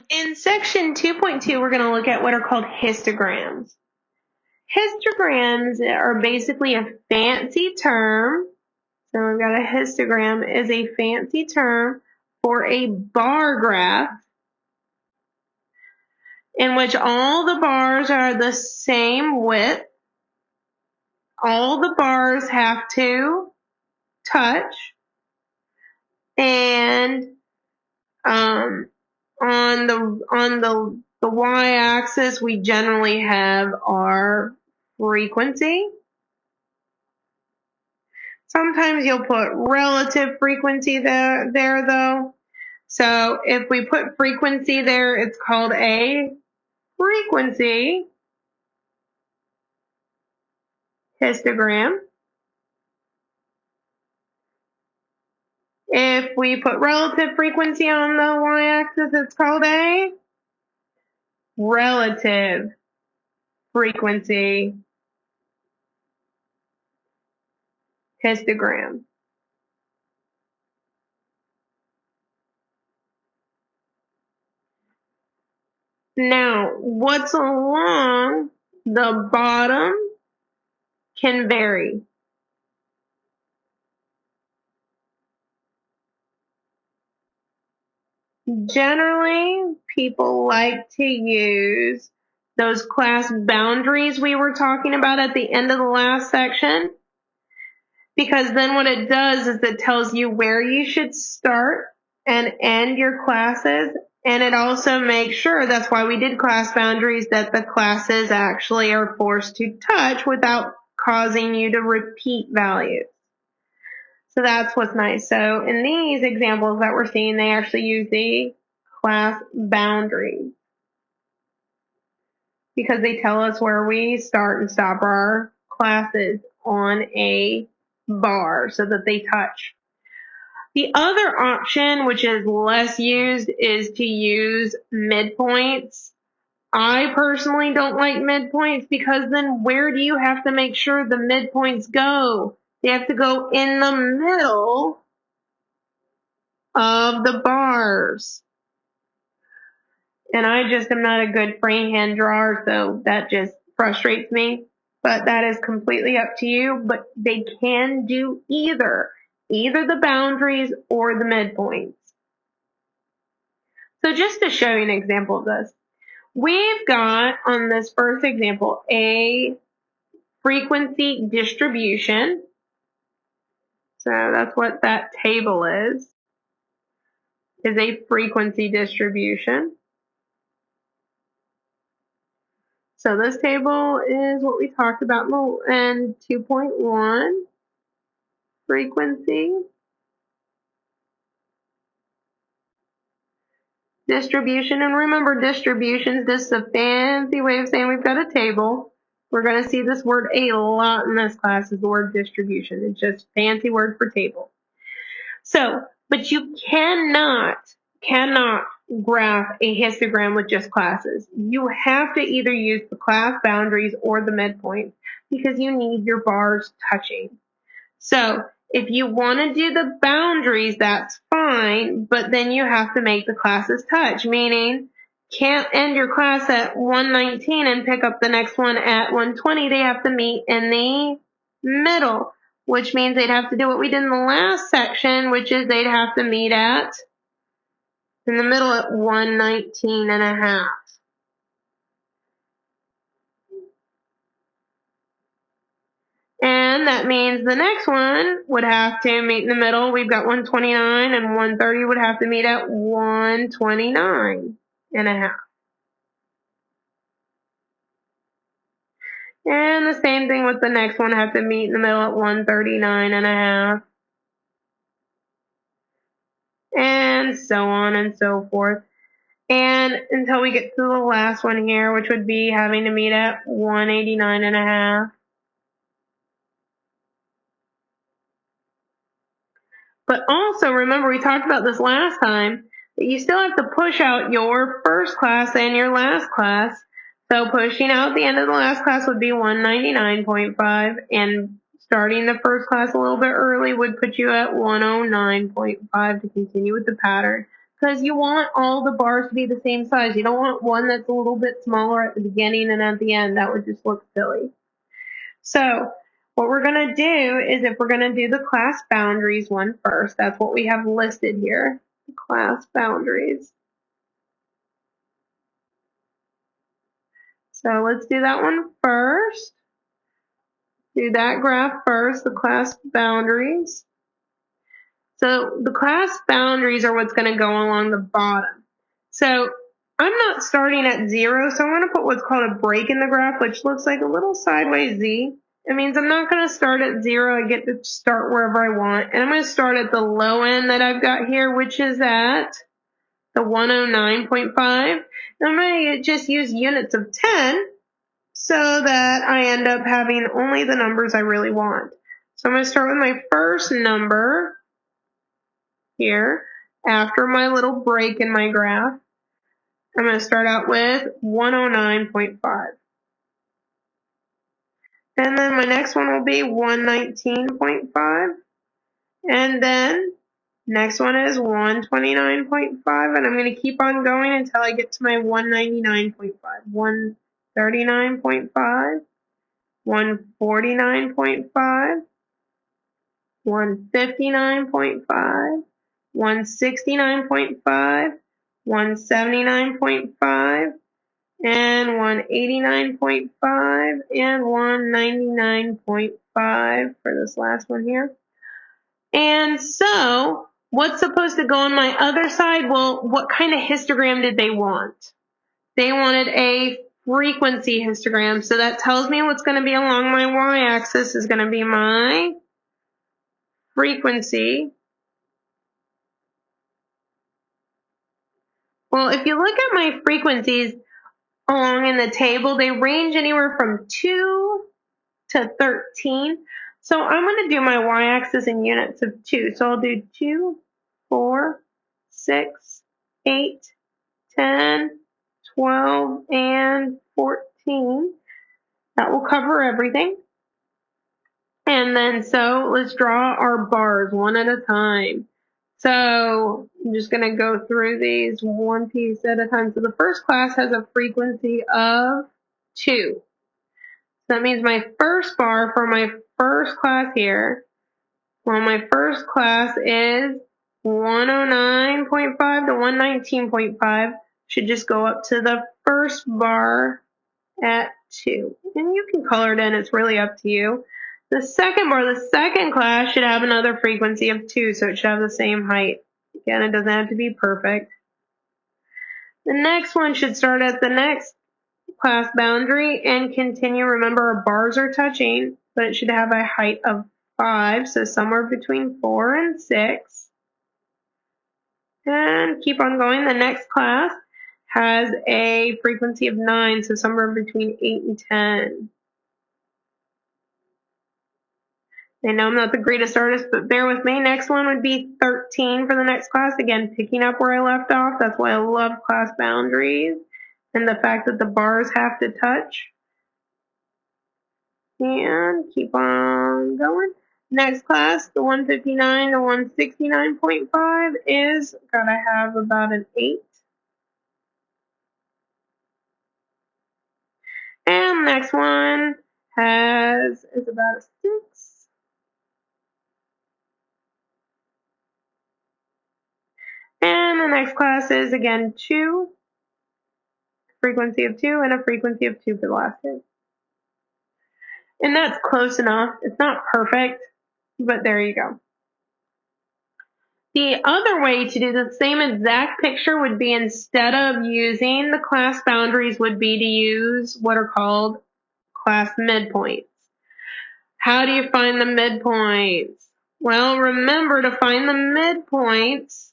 In section 2.2, we're going to look at what are called histograms. Histograms are basically a fancy term. So we've got a histogram is a fancy term for a bar graph in which all the bars are the same width. All the bars have to touch, and on the y-axis we generally have our frequency. Sometimes you'll put relative frequency there though. So if we put frequency there, it's called a frequency histogram. If we put relative frequency on the y-axis, it's called a relative frequency histogram. Now, what's along the bottom can vary. Generally, people like to use those class boundaries we were talking about at the end of the last section, because then what it does is it tells you where you should start and end your classes, and it also makes sure, that's why we did class boundaries, that the classes actually are forced to touch without causing you to repeat values. So that's what's nice. So in these examples that we're seeing, they actually use the class boundaries because they tell us where we start and stop our classes on a bar so that they touch. The other option, which is less used, is to use midpoints. I personally don't like midpoints because then where do you have to make sure the midpoints go? They have to go in the middle of the bars. And I just am not a good freehand drawer, so that just frustrates me. But that is completely up to you. But they can do either the boundaries or the midpoints. So just to show you an example of this, we've got on this first example a frequency distribution. So that's what that table is a frequency distribution. So this table is what we talked about in 2.1, frequency distribution. And remember, distributions, this is a fancy way of saying we've got a table. We're going to see this word a lot in this class, is the word distribution. It's just a fancy word for table. So, but you cannot graph a histogram with just classes. You have to either use the class boundaries or the midpoints because you need your bars touching. So if you want to do the boundaries, that's fine, but then you have to make the classes touch, meaning can't end your class at 119 and pick up the next one at 120. They have to meet in the middle, which means they'd have to do what we did in the last section, which is they'd have to meet in the middle at 119 and a half. And that means the next one would have to meet in the middle. We've got 129, and 130 would have to meet at 129 and a half. And the same thing with the next one, have to meet in the middle at 139 and a half. And so on and so forth. And until we get to the last one here, which would be having to meet at 189 and a half. But also, remember, we talked about this last time, that you still have to push out your first class and your last class. So pushing out the end of the last class would be 199.5, and starting the first class a little bit early would put you at 109.5 to continue with the pattern, because you want all the bars to be the same size. You don't want one that's a little bit smaller at the beginning and at the end. That would just look silly. So what we're going to do is if we're going to do the class boundaries one first, that's what we have listed here, class boundaries. So let's do that one first. Do that graph first, the class boundaries. So the class boundaries are what's going to go along the bottom. So I'm not starting at 0, so I'm going to put what's called a break in the graph, which looks like a little sideways Z. It means I'm not going to start at 0. I get to start wherever I want. And I'm going to start at the low end that I've got here, which is at the 109.5. I'm going to just use units of 10 so that I end up having only the numbers I really want. So I'm going to start with my first number here after my little break in my graph. I'm going to start out with 109.5. And then my next one will be 119.5. And then next one is 129.5. And I'm going to keep on going until I get to my 199.5. 139.5. 149.5. 159.5. 169.5. 179.5. and 189.5 and 199.5 for this last one here. And so what's supposed to go on my other side? Well, what kind of histogram did they want? They wanted a frequency histogram. So that tells me what's going to be along my y-axis is going to be my frequency. Well, if you look at my frequencies along in the table, they range anywhere from 2 to 13. So I'm going to do my y-axis in units of 2. So I'll do 2, 4, 6, 8, 10, 12, and 14. That will cover everything. And then so let's draw our bars one at a time. So I'm just going to go through these one piece at a time. So the first class has a frequency of 2. That means my first bar for my first class here, well, my first class is 109.5 to 119.5, should just go up to the first bar at 2. And you can color it in, it's really up to you. The second bar, the second class, should have another frequency of 2, so it should have the same height. Again, it doesn't have to be perfect. The next one should start at the next class boundary and continue. Remember, our bars are touching, but it should have a height of 5, so somewhere between 4 and 6. And keep on going. The next class has a frequency of 9, so somewhere between 8 and 10. I know I'm not the greatest artist, but bear with me. Next one would be 13 for the next class. Again, picking up where I left off. That's why I love class boundaries and the fact that the bars have to touch. And keep on going. Next class, the 159 to 169.5 is gotta have about an 8. And next one is about a 6. And the next class is again 2, frequency of 2, and a frequency of 2 for the last two. And that's close enough. It's not perfect, but there you go. The other way to do the same exact picture would be, instead of using the class boundaries, would be to use what are called class midpoints. How do you find the midpoints? Well, remember, to find the midpoints,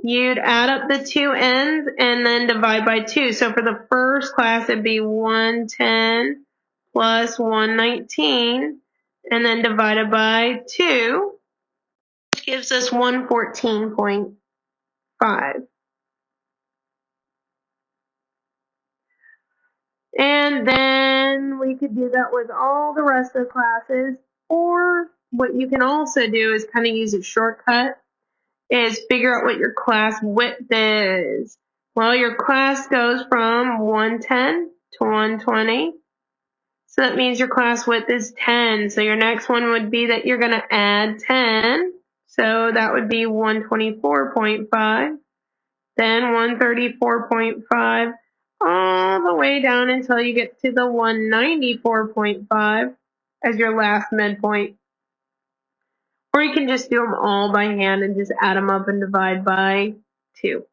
you'd add up the two ends and then divide by 2. So for the first class, it'd be 110 plus 119, and then divided by 2, which gives us 114.5. And then we could do that with all the rest of the classes. Or what you can also do is kind of use a shortcut is figure out what your class width is. Well, your class goes from 110 to 120. So that means your class width is 10. So your next one would be that you're going to add 10. So that would be 124.5. Then 134.5. All the way down until you get to the 194.5 as your last midpoint. Or you can just do them all by hand and just add them up and divide by 2.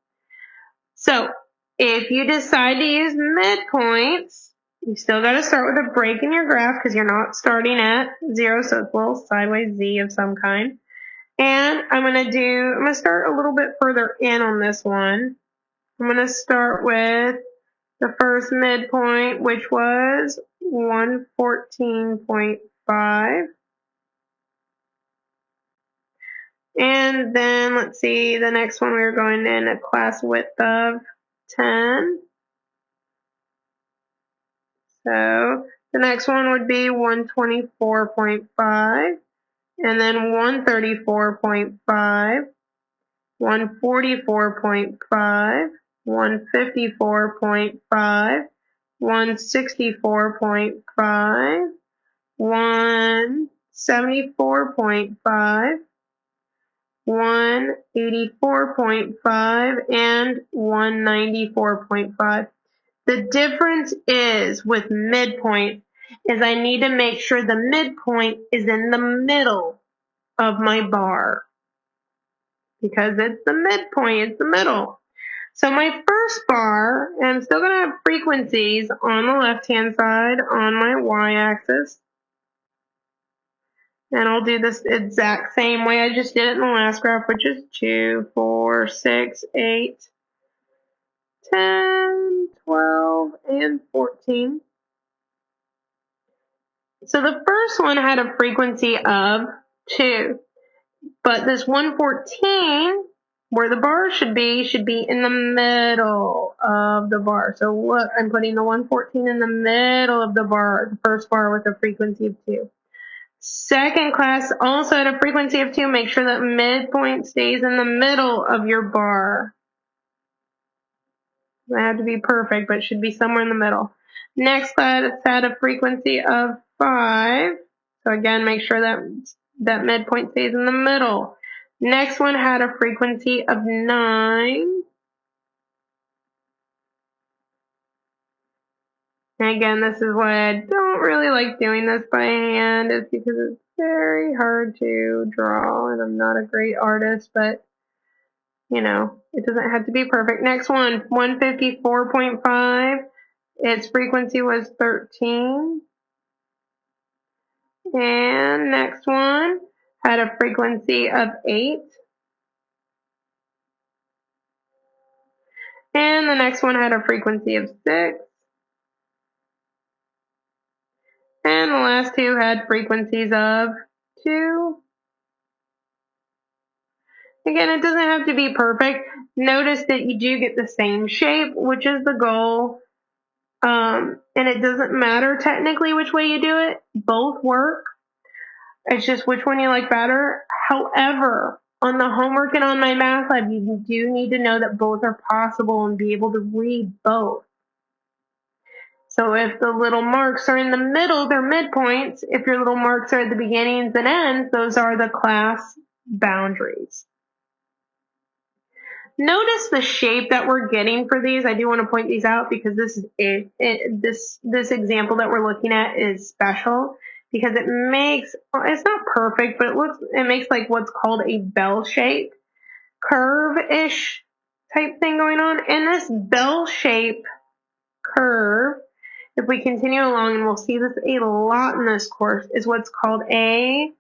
So if you decide to use midpoints, you still got to start with a break in your graph because you're not starting at 0, so it's a little sideways Z of some kind. And I'm going to start a little bit further in on this one. I'm going to start with the first midpoint, which was 114.5. And then, let's see, the next one we were going in a class width of 10. So the next one would be 124.5, and then 134.5, 144.5, 154.5, 164.5, 174.5, 184.5, and 194.5. The difference is with midpoint is I need to make sure the midpoint is in the middle of my bar because it's the midpoint, it's the middle. So my first bar, and I'm still going to have frequencies on the left-hand side on my y-axis. And I'll do this exact same way I just did it in the last graph, which is 2, 4, 6, 8, 10, 12, and 14. So the first one had a frequency of 2. But this 114, where the bar should be in the middle of the bar. So look, I'm putting the 114 in the middle of the bar, the first bar with a frequency of 2. Second class also at a frequency of 2. Make sure that midpoint stays in the middle of your bar. It had to be perfect, but it should be somewhere in the middle. Next class had a frequency of 5. So again, make sure that midpoint stays in the middle. Next one had a frequency of 9. And again, this is why I don't really like doing this by hand, is because it's very hard to draw, and I'm not a great artist, but you know, it doesn't have to be perfect. Next one, 154.5. Its frequency was 13. And next one had a frequency of 8. And the next one had a frequency of 6. And the last two had frequencies of 2. Again, it doesn't have to be perfect. Notice that you do get the same shape, which is the goal. And it doesn't matter technically which way you do it. Both work. It's just which one you like better. However, on the homework and on my math lab, you do need to know that both are possible and be able to read both. So if the little marks are in the middle, they're midpoints. If your little marks are at the beginnings and ends, those are the class boundaries. Notice the shape that we're getting for these. I do want to point these out because this example that we're looking at is special because it makes, it's not perfect, but it makes like what's called a bell shape, curve-ish type thing going on. And this bell shape curve, if we continue along, and we'll see this a lot in this course, is what's called a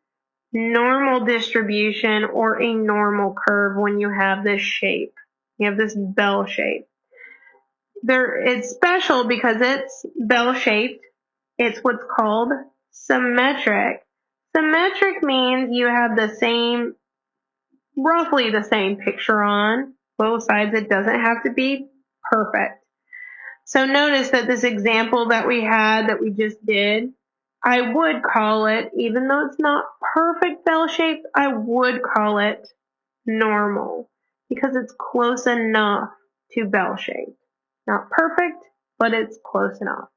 normal distribution or a normal curve when you have this shape. You have this bell shape. It's special because it's bell-shaped. It's what's called symmetric. Symmetric means you have the same, roughly the same picture on both sides. It doesn't have to be perfect. So notice that this example that we had, that we just did, I would call it, even though it's not perfect bell-shaped, I would call it normal, because it's close enough to bell-shaped. Not perfect, but it's close enough.